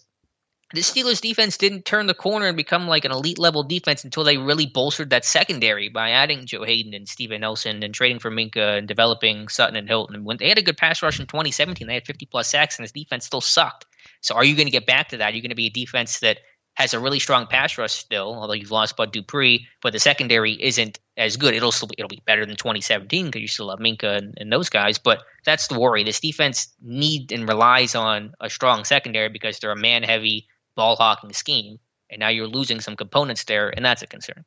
the Steelers defense didn't turn the corner and become like an elite level defense until they really bolstered that secondary by adding Joe Hayden and Steven Nelson and trading for Minka and developing Sutton and Hilton. And when they had a good pass rush in 2017, they had 50 plus sacks, and his defense still sucked. So are you going to get back to that? You're going to be a defense that has a really strong pass rush still, although you've lost Bud Dupree, but the secondary isn't as good. It'll be better than 2017 because you still have Minka and those guys. But that's the worry. This defense needs and relies on a strong secondary because they're a man-heavy ball hawking scheme, and now you're losing some components there, and that's a concern.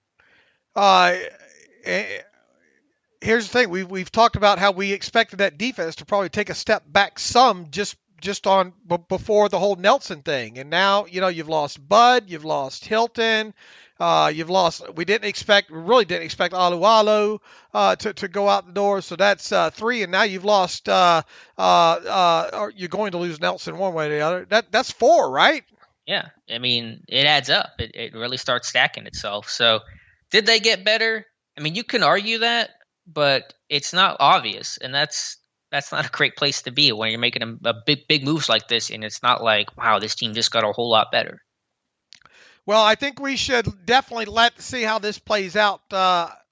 here's the thing. We've talked about how we expected that defense to probably take a step back some just on before the whole Nelson thing. And now, you've lost Bud, you've lost Hilton, you've lost. We really didn't expect Alualo to go out the door. So that's 3, and now you've lost. You're going to lose Nelson one way or the other. That's 4, right? Yeah, I mean, it adds up. It really starts stacking itself. So, did they get better? I mean, you can argue that, but it's not obvious, and that's not a great place to be when you're making a big moves like this, and it's not like, wow, this team just got a whole lot better. Well, I think we should definitely see how this plays out.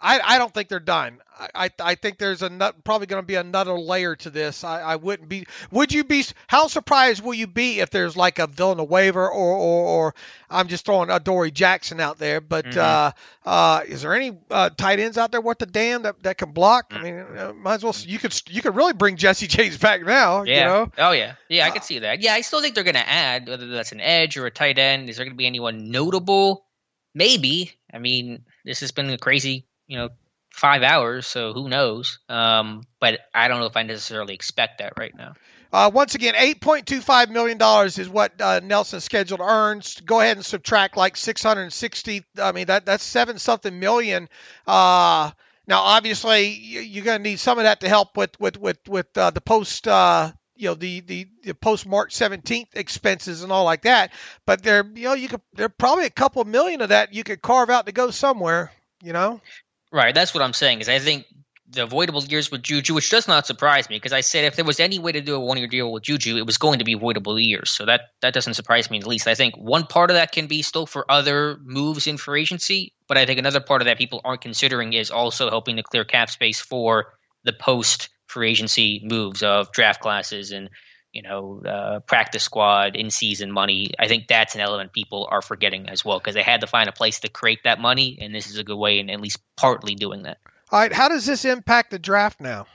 I don't think they're done. I think there's probably going to be another layer to this. I wouldn't be. Would you be? How surprised will you be if there's like a Villanueva or I'm just throwing a Dory Jackson out there? But is there any tight ends out there worth the damn that can block? I mean, might as well. You could really bring Jesse James back now. Yeah. Oh yeah. Yeah, I could see that. Yeah, I still think they're going to add, whether that's an edge or a tight end. Is there going to be anyone notable? Maybe. I mean, this has been a crazy, 5 hours, so who knows? But I don't know if I necessarily expect that right now. Once again, $8.25 million is what Nelson scheduled earns. Go ahead and subtract like 660. I mean, that's 7-something million. Now, obviously, you're going to need some of that to help with the post. The post March 17th expenses and all like that. But there probably a couple of million of that you could carve out to go somewhere. Right, that's what I'm saying. Is I think the avoidable years with JuJu, which does not surprise me, because I said if there was any way to do a one-year deal with JuJu, it was going to be avoidable years. So that doesn't surprise me in the least. I think one part of that can be still for other moves in free agency, but I think another part of that people aren't considering is also helping to clear cap space for the post free agency moves of draft classes and practice squad, in-season money. I think that's an element people are forgetting as well, because they had to find a place to create that money, and this is a good way in at least partly doing that. All right, how does this impact the draft now?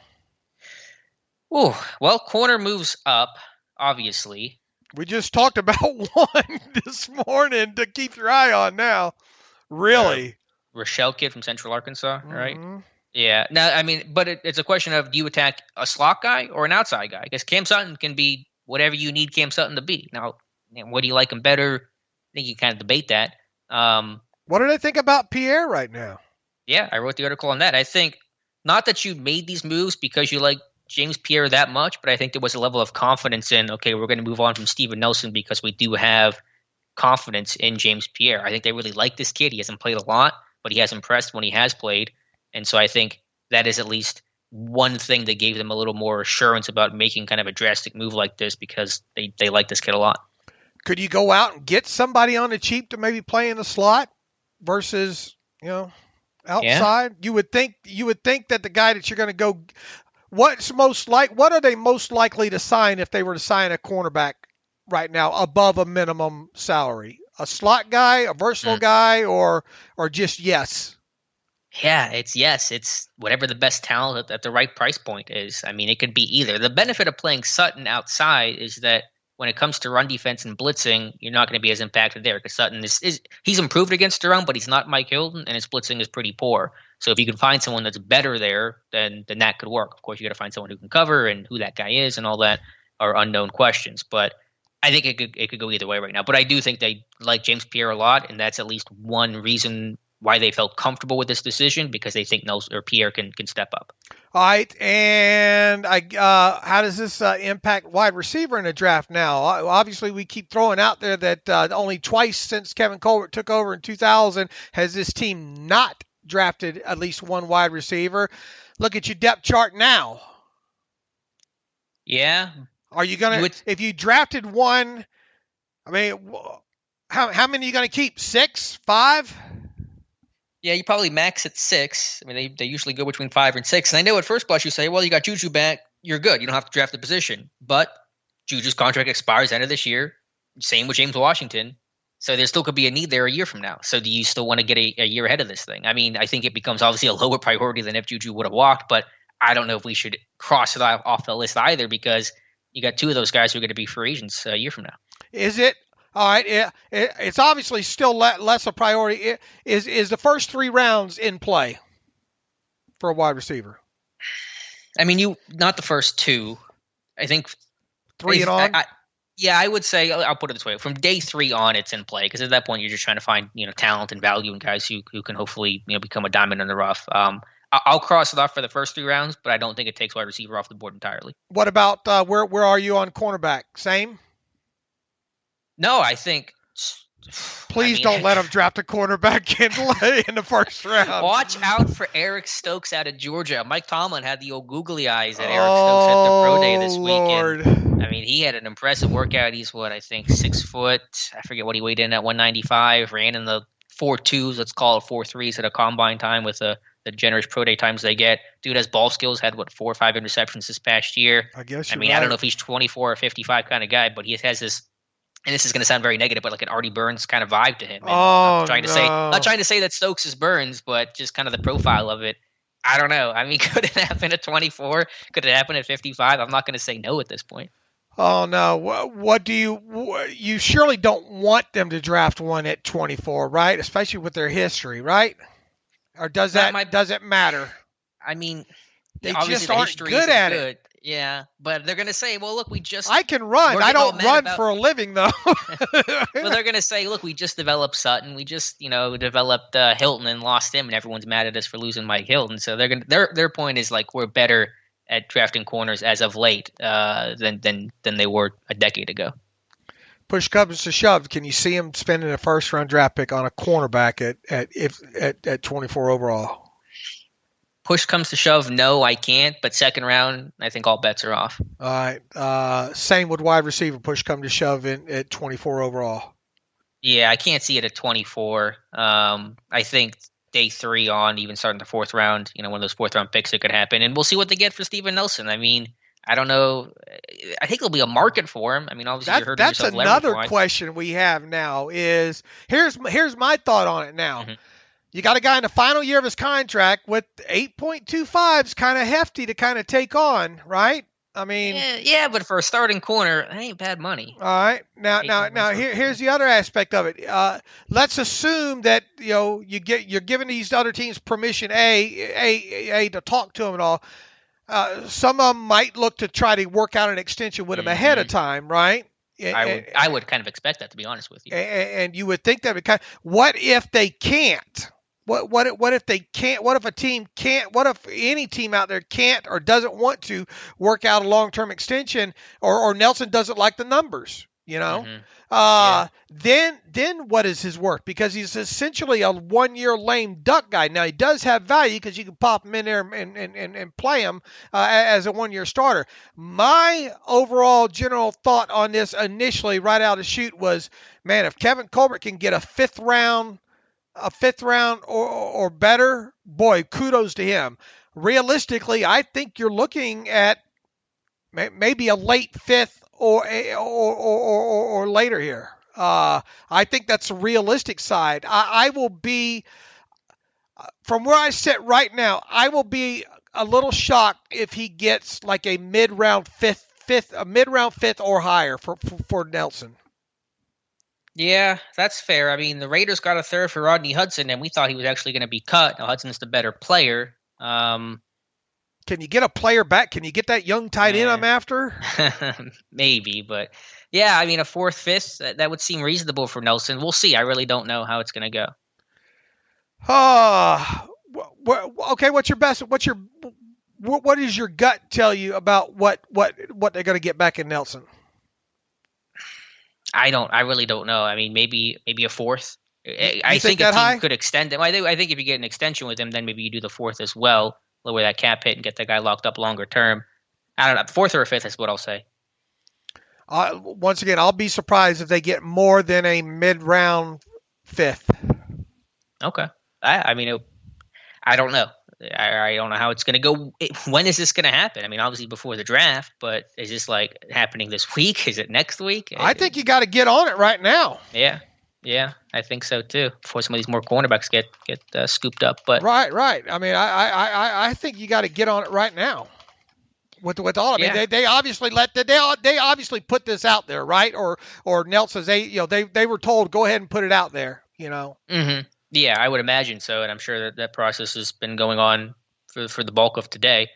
Oh, well, corner moves up, obviously. We just talked about one this morning to keep your eye on now. Really? Rochelle kid from Central Arkansas, right? Yeah. No, I mean, but it's a question of, do you attack a slot guy or an outside guy? Because Cam Sutton can be whatever you need Cam Sutton to be. Now, what do you like him better? I think you kind of debate that. What do they think about Pierre right now? Yeah, I wrote the article on that. I think not that you made these moves because you like James Pierre that much, but I think there was a level of confidence in, okay, we're going to move on from Steven Nelson because we do have confidence in James Pierre. I think they really like this kid. He hasn't played a lot, but he has impressed when he has played. And so I think that is at least one thing that gave them a little more assurance about making kind of a drastic move like this, because they like this kid a lot. Could you go out and get somebody on the cheap to maybe play in the slot versus, outside? Yeah. You would think that the guy that you're going to go, what are they most likely to sign if they were to sign a cornerback right now above a minimum salary? A slot guy, a versatile guy, or just yes? Yeah, it's whatever the best talent at the right price point is. I mean, it could be either. The benefit of playing Sutton outside is that when it comes to run defense and blitzing, you're not going to be as impacted there, because Sutton he's improved against the run, but he's not Mike Hilton, and his blitzing is pretty poor. So if you can find someone that's better there, then that could work. Of course, you got to find someone who can cover, and who that guy is and all that are unknown questions. But I think it could go either way right now. But I do think they like James Pierre a lot, and that's at least one reason why they felt comfortable with this decision, because they think Nelson or Pierre can step up. All right, and how does this impact wide receiver in the draft now? Obviously, we keep throwing out there that only twice since Kevin Colbert took over in 2000 has this team not drafted at least one wide receiver. Look at your depth chart now. Yeah. Are you going to – if you drafted one, I mean, how many are you going to keep? 6? 5? Yeah, you probably max at 6. I mean, they usually go between 5 and 6. And I know at first blush you say, well, you got JuJu back, you're good. You don't have to draft the position. But JuJu's contract expires end of this year. Same with James Washington. So there still could be a need there a year from now. So do you still want to get a year ahead of this thing? I mean, I think it becomes obviously a lower priority than if JuJu would have walked. But I don't know if we should cross it off the list either, because you got 2 of those guys who are going to be free agents a year from now. Is it? All right, it's obviously still less a priority. Is the first 3 rounds in play for a wide receiver? I mean, not the first two. I think 3 and on. I would say I'll put it this way: from day 3 on, it's in play because at that point you're just trying to find talent and value in guys who can hopefully become a diamond in the rough. I'll cross it off for the first 3 rounds, but I don't think it takes wide receiver off the board entirely. What about where are you on cornerback? Same? No, I think. Please don't let him draft a cornerback in the first round. Watch out for Eric Stokes out of Georgia. Mike Tomlin had the old googly eyes at Eric Stokes at the pro day this weekend. I mean, he had an impressive workout. He's 6 foot. I forget what he weighed in at 195. Ran in the 4.2s, let's call it 4.3s at a combine time with the generous pro day times they get. Dude has ball skills. Had 4 or 5 interceptions this past year. I guess. I don't know if he's 24 or 55 kind of guy, but he has this. And this is going to sound very negative, but like an Artie Burns kind of vibe to him. And not trying to say that Stokes is Burns, but just kind of the profile of it. I don't know. I mean, could it happen at 24? Could it happen at 55? I'm not going to say no at this point. Oh no! What do you surely don't want them to draft one at 24, right? Especially with their history, right? Or does it matter? I mean, they just aren't good at it. Yeah, but they're going to say, well, look, I can run. I don't run for a living, though. Well, they're going to say, look, we just developed Sutton. We just, developed Hilton and lost him, and everyone's mad at us for losing Mike Hilton. So their point is like we're better at drafting corners as of late than they were a decade ago. Push comes to shove. Can you see him spending a first-round draft pick on a cornerback at 24 overall? Push comes to shove, no, I can't. But second round, I think all bets are off. All right. Same with wide receiver. Push come to shove at 24 overall. Yeah, I can't see it at 24. I think day 3 on, even starting the 4th round, one of those 4th-round picks, it could happen. And we'll see what they get for Steven Nelson. I mean, I don't know. I think there'll be a market for him. I mean, obviously, you heard that's yourself another question we have now is here's my thought on it now. Mm-hmm. You got a guy in the final year of his contract with 8.25 is kind of hefty to kind of take on, right? I mean, yeah, but for a starting corner, that ain't bad money. All right, now here's the other aspect of it. Let's assume that you're giving these other teams permission to talk to them and all. Some of them might look to try to work out an extension with him ahead of time, right? I would kind of expect that, to be honest with you. And you would think that what if they can't? What if they can't? What if a team can't? What if any team out there can't or doesn't want to work out a long-term extension, or Nelson doesn't like the numbers? Then what is his worth? Because he's essentially a 1-year lame duck guy. Now he does have value because you can pop him in there and play him as a 1-year starter. My overall general thought on this initially right out of the chute was, man, if Kevin Colbert can get a fifth round or better, boy, kudos to him. Realistically, I think you're looking at maybe a late 5th or later here. I think that's a realistic side. I will be, from where I sit right now, I will be a little shocked if he gets like a mid-round fifth or higher for Nelson. Yeah, that's fair. I mean, the Raiders got a 3rd for Rodney Hudson, and we thought he was actually going to be cut. Now, Hudson's the better player. Can you get a player back? Can you get that young tight end I'm after? Maybe, but yeah, I mean, a 4th, 5th, that would seem reasonable for Nelson. We'll see. I really don't know how it's going to go. Okay, what does your gut tell you about what they're going to get back in Nelson? I really don't know. I mean, maybe a 4th. I think a team could extend him. I think if you get an extension with him, then maybe you do the 4th as well, lower that cap hit and get that guy locked up longer term. I don't know. 4th or a 5th is what I'll say. Once again, I'll be surprised if they get more than a mid-round 5th. Okay. I mean, I don't know. I don't know how it's going to go. When is this going to happen? I mean, obviously before the draft, but is this like happening this week? Is it next week? I think you got to get on it right now. Yeah, I think so too. Before some of these more cornerbacks get scooped up, but right. I mean, I think you got to get on it right now. With all, I mean, they obviously they obviously put this out there, right? Or Nelson's they were told go ahead and put it out there, Mm-hmm. Yeah, I would imagine so, and I'm sure that process has been going on for the bulk of today.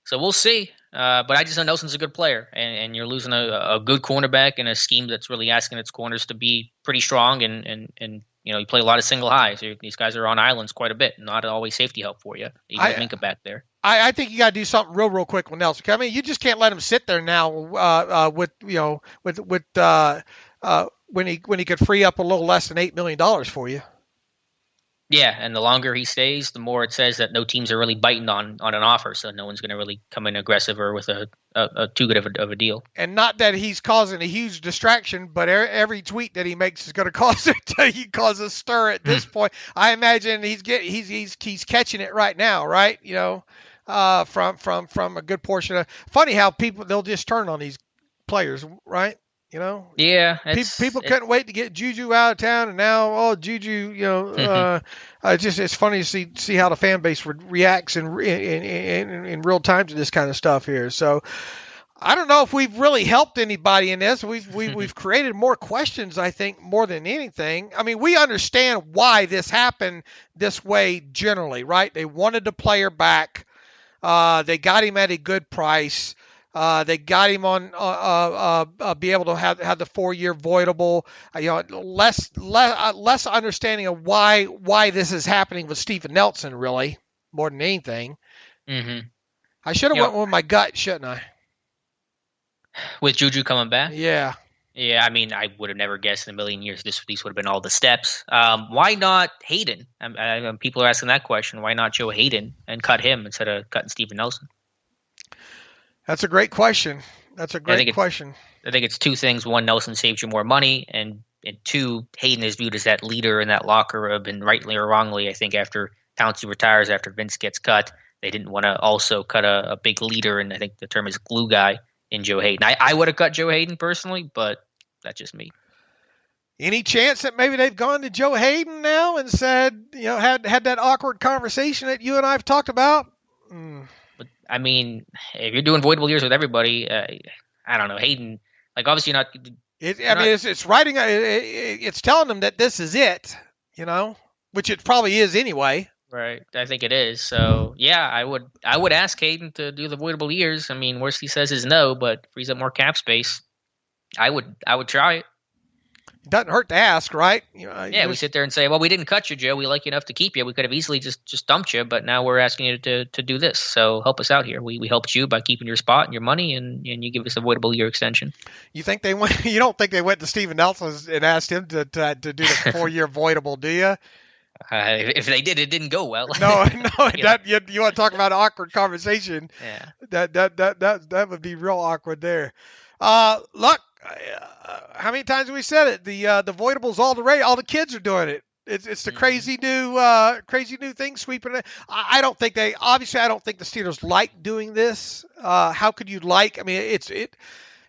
So we'll see. But I just know Nelson's a good player, and you're losing a good cornerback in a scheme that's really asking its corners to be pretty strong, and you play a lot of single highs. These guys are on islands quite a bit, not always safety help for you. Even with Minka back there. I think you got to do something real quick with Nelson. I mean, you just can't let him sit there now when he could free up a little less than $8 million for you. Yeah, and the longer he stays, the more it says that no teams are really biting on an offer, so no one's going to really come in aggressive or with a too good of a deal. And not that he's causing a huge distraction, but every tweet that he makes is going to cause a stir at this point. I imagine he's catching it right now, right? From a good portion of. Funny how they'll just turn on these players, right? Yeah, people couldn't wait to get JuJu out of town, and now JuJu, it's funny to see how the fan base reacts in real time to this kind of stuff here. So I don't know if we've really helped anybody in this. We've created more questions, I think, more than anything. I mean, we understand why this happened this way generally, right? They wanted the player back. They got him at a good price. They got him on be able to have the 4-year voidable. Less understanding of why this is happening with Stephen Nelson, really, more than anything. Mm-hmm. I should have went with my gut, shouldn't I? With JuJu coming back? Yeah. Yeah, I mean, I would have never guessed in a million years these would have been all the steps. Why not Hayden? People are asking that question. Why not Joe Hayden and cut him instead of cutting Stephen Nelson? That's a great question. I think it's two things. One, Nelson saves you more money, and two, Hayden is viewed as that leader in that locker room, and rightly or wrongly, I think after Pouncey retires, after Vince gets cut, they didn't want to also cut a big leader, and I think the term is glue guy in Joe Hayden. I would have cut Joe Hayden personally, but that's just me. Any chance that maybe they've gone to Joe Hayden now and said, had that awkward conversation that you and I have talked about? But I mean, if you're doing voidable years with everybody, I don't know. Hayden, obviously not. It's writing. It's telling them that this is it, which it probably is anyway. Right. I think it is. So yeah, I would ask Hayden to do the voidable years. I mean, worst he says is no, but frees up more cap space. I would try it. Doesn't hurt to ask, right? We sit there and say, well, we didn't cut you, Joe. We like you enough to keep you. We could have easily just dumped you, but now we're asking you to do this. So help us out here. We helped you by keeping your spot and your money, and you give us a voidable year extension. You think they went? You don't think they went to Stephen Nelson and asked him to do the 4-year voidable, do you? If they did, it didn't go well. No. You want to talk about an awkward conversation? Yeah. That would be real awkward there. Look. How many times have we said it? The voidable's all the rage. All the kids are doing it. It's the crazy new thing sweeping it. I don't think the Steelers like doing this. How could you like? I mean,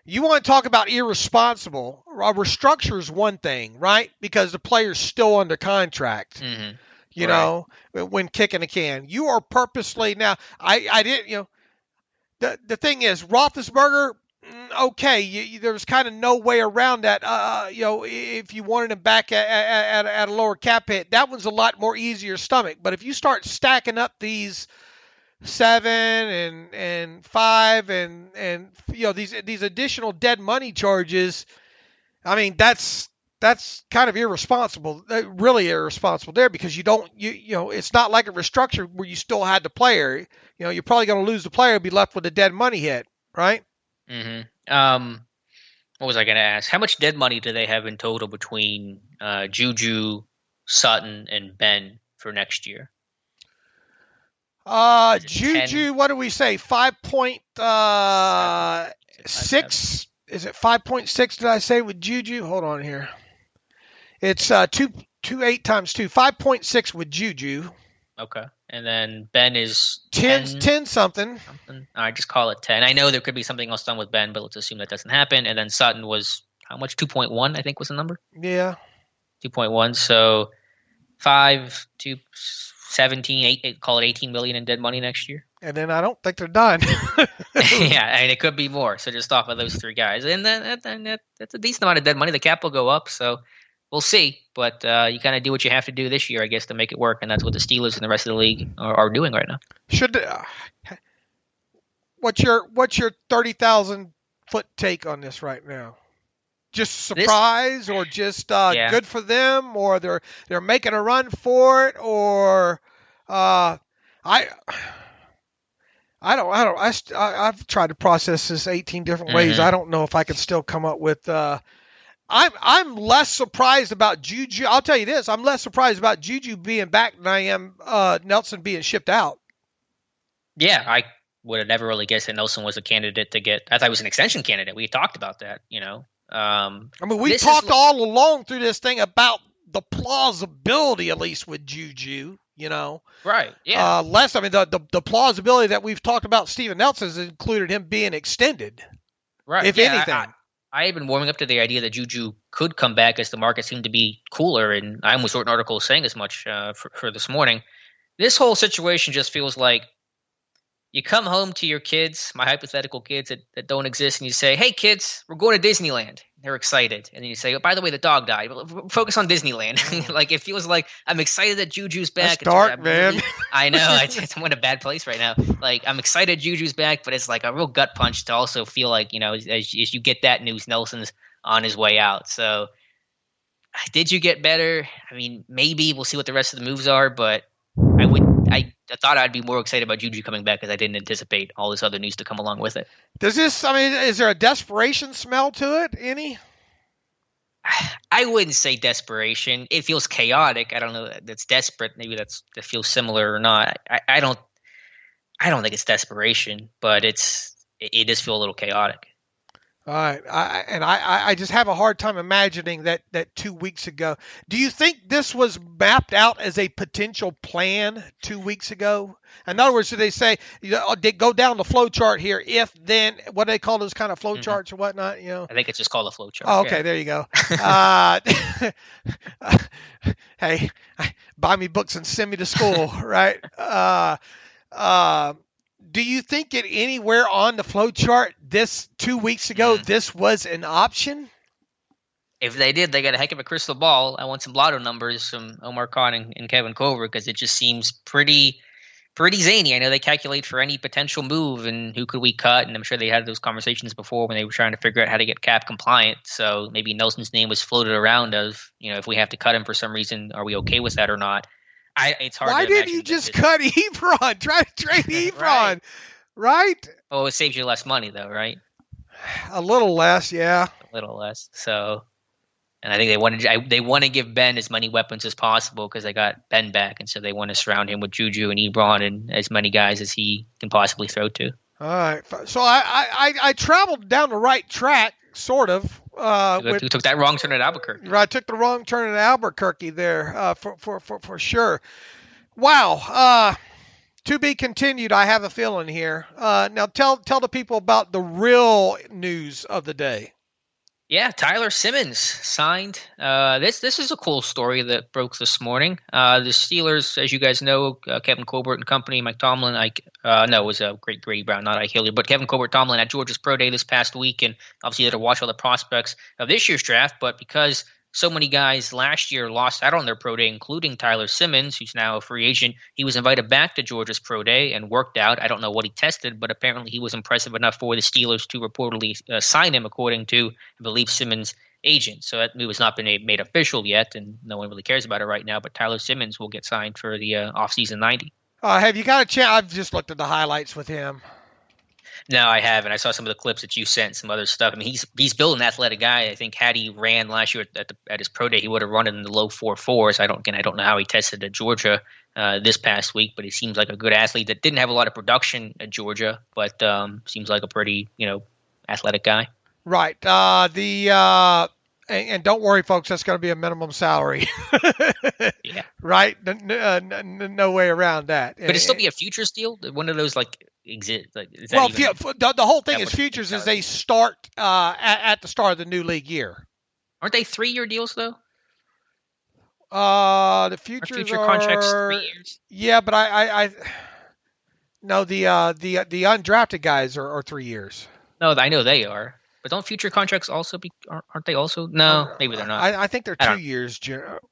you want to talk about irresponsible. A restructure is one thing, right? Because the player's still under contract. Mm-hmm. When kicking a can, you are purposely now. I didn't. The thing is, Roethlisberger. Okay, there's kind of no way around that. If you wanted him back at a lower cap hit, that one's a lot more easier stomach. But if you start stacking up these 7 and 5 and these additional dead money charges, I mean that's kind of irresponsible. Really irresponsible there, because it's not like a restructure where you still had the player. You're probably going to lose the player and be left with a dead money hit, right? Mm-hmm. What was I going to ask? How much dead money do they have in total between JuJu, Sutton, and Ben for next year? JuJu, what do we say? 5.6? Is it 5.6? Did I say with JuJu? Hold on here. It's 2.8 times 2. 5.6 with JuJu. Okay. And then Ben is 10 something. I just call it 10. I know there could be something else done with Ben, but let's assume that doesn't happen. And then Sutton was how much? 2.1, I think was the number. Yeah. 2.1. So 5 to 17, 8, call it 18 million in dead money next year. And then I don't think they're done. Yeah, I mean, it could be more. So just off of those three guys. And then that's a decent amount of dead money. The cap will go up. So we'll see, but you kind of do what you have to do this year, I guess, to make it work, and that's what the Steelers and the rest of the league are doing right now. What's your 30,000 foot take on this right now? Just surprise, or just good for them, or they're making a run for it, or I I've tried to process this 18 different ways. I don't know if I can still come up with. I'm less surprised about JuJu. I'll tell you this: I'm less surprised about JuJu being back than I am Nelson being shipped out. Yeah, I would have never really guessed that Nelson was a candidate to get. I thought he was an extension candidate. We talked about that, I mean, we talked all along through this thing about the plausibility, at least with JuJu. Right? Yeah. The plausibility that we've talked about Steven Nelson has included him being extended. Right. If anything. I had been warming up to the idea that JuJu could come back as the market seemed to be cooler, and I almost wrote an article saying as much for this morning. This whole situation just feels like you come home to your kids, my hypothetical kids that don't exist, and you say, "Hey, kids, we're going to Disneyland." They're excited, and then you say, "Oh, by the way, the dog died. Focus on Disneyland." Like, it feels like I'm excited that JuJu's back. That's dark, man. I know I'm in a bad place right now. Like, I'm excited JuJu's back, but it's like a real gut punch to also feel like, as you get that news, Nelson's on his way out. So, did you get better? I mean, maybe we'll see what the rest of the moves are, but I thought I'd be more excited about JuJu coming back because I didn't anticipate all this other news to come along with it. Is there a desperation smell to it? Any? I wouldn't say desperation. It feels chaotic. I don't know that that's desperate. Maybe that feels similar or not. I don't think it's desperation, but it does feel a little chaotic. All right. I just have a hard time imagining that 2 weeks ago. Do you think this was mapped out as a potential plan 2 weeks ago? In other words, do they say, they go down the flow chart here, if then, what do they call those kind of flow charts or whatnot? I think it's just called a flow chart. Oh, okay. Yeah. There you go. Hey, buy me books and send me to school, right? Do you think that anywhere on the flow chart this 2 weeks ago, this was an option? If they did, they got a heck of a crystal ball. I want some lotto numbers from Omar Khan and Kevin Kovar, because it just seems pretty zany. I know they calculate for any potential move and who could we cut, and I'm sure they had those conversations before when they were trying to figure out how to get cap compliant. So maybe Nelson's name was floated around of, if we have to cut him for some reason, are we okay with that or not? It's hard. Why didn't you just cut Ebron? Try to trade Ebron, right? Oh, it saves you less money, though, right? A little less, yeah. A little less. So, and I think they want to give Ben as many weapons as possible because they got Ben back, and so they want to surround him with JuJu and Ebron and as many guys as he can possibly throw to. All right. So I traveled down the right track, sort of. You took that wrong turn at Albuquerque. Right, I took the wrong turn at Albuquerque there, for sure. Wow. To be continued, I have a feeling here. Now tell the people about the real news of the day. Yeah, Tyler Simmons signed. This is a cool story that broke this morning. The Steelers, as you guys know, Kevin Colbert and company, Mike Tomlin, it was a great Grady Brown, not Ike Hilliard, but Kevin Colbert Tomlin at Georgia's Pro Day this past week, and obviously they had to watch all the prospects of this year's draft, but because so many guys last year lost out on their pro day, including Tyler Simmons, who's now a free agent. He was invited back to Georgia's pro day and worked out. I don't know what he tested, but apparently he was impressive enough for the Steelers to reportedly sign him, according to, I believe, Simmons' agent. So that move has not been made official yet, and no one really cares about it right now. But Tyler Simmons will get signed for the offseason 90. Have you got a chance? I've just looked at the highlights with him. No, I haven't. I saw some of the clips that you sent, some other stuff. I mean, he's built an athletic guy. I think had he ran last year at his pro day, he would have run in the low 4.4s. I don't know how he tested at Georgia this past week, but he seems like a good athlete that didn't have a lot of production at Georgia, but seems like a pretty athletic guy. Right. And don't worry, folks, that's going to be a minimum salary. Yeah. Right? No way around that. But it'd still be a futures deal? One of those, exist? Is that the whole thing is futures is they start at the start of the new league year. Aren't they 3-year deals, though? The futures future contracts 3 years. Yeah, but the undrafted guys are 3 years. No, I know they are. But don't future contracts also aren't they also? No, maybe they're not. I think they're 2 years,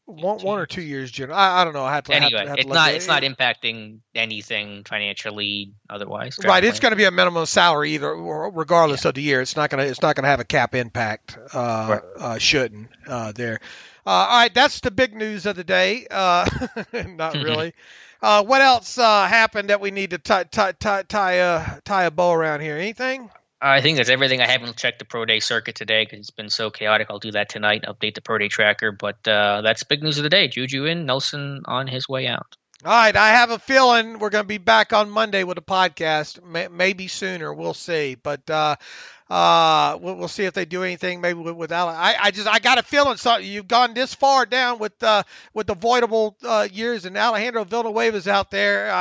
one or 2 years. I don't know. Anyway, it's not impacting anything financially otherwise. Right, it's going to be a minimum salary regardless of the year. It's not going to have a cap impact. Shouldn't there. All right, that's the big news of the day. Not really. What else happened that we need to tie a bow around here? Anything? I think that's everything. I haven't checked the Pro Day circuit today because it's been so chaotic. I'll do that tonight, update the Pro Day tracker. But that's big news of the day. Juju in, Nelson on his way out. All right, I have a feeling we're going to be back on Monday with a podcast, maybe sooner. We'll see. But we'll see if they do anything maybe with Alex. I got a feeling you've gone this far down with avoidable years, and Alejandro Villanueva's out there.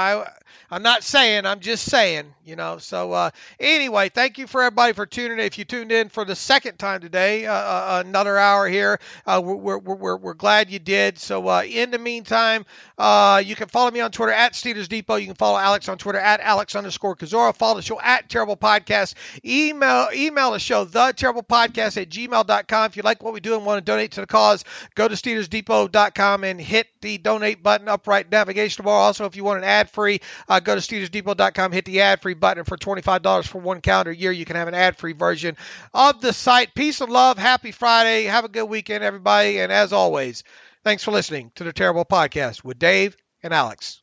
I'm not saying, I'm just saying, So anyway, thank you for everybody for tuning in. If you tuned in for the second time today, another hour here, we're glad you did. So in the meantime, you can follow me on Twitter at Steelers Depot. You can follow Alex on Twitter at Alex_Kozora. Follow the show at Terrible Podcast. Email the show, theterriblepodcast@gmail.com. If you like what we do and want to donate to the cause, go to SteelersDepot.com and hit the donate button, upright navigation bar. Also, if you want an ad-free, go to SteelersDepot.com, hit the ad-free button. For $25 for 1 calendar year, you can have an ad-free version of the site. Peace and love. Happy Friday. Have a good weekend, everybody. And as always, thanks for listening to the Terrible Podcast with Dave and Alex.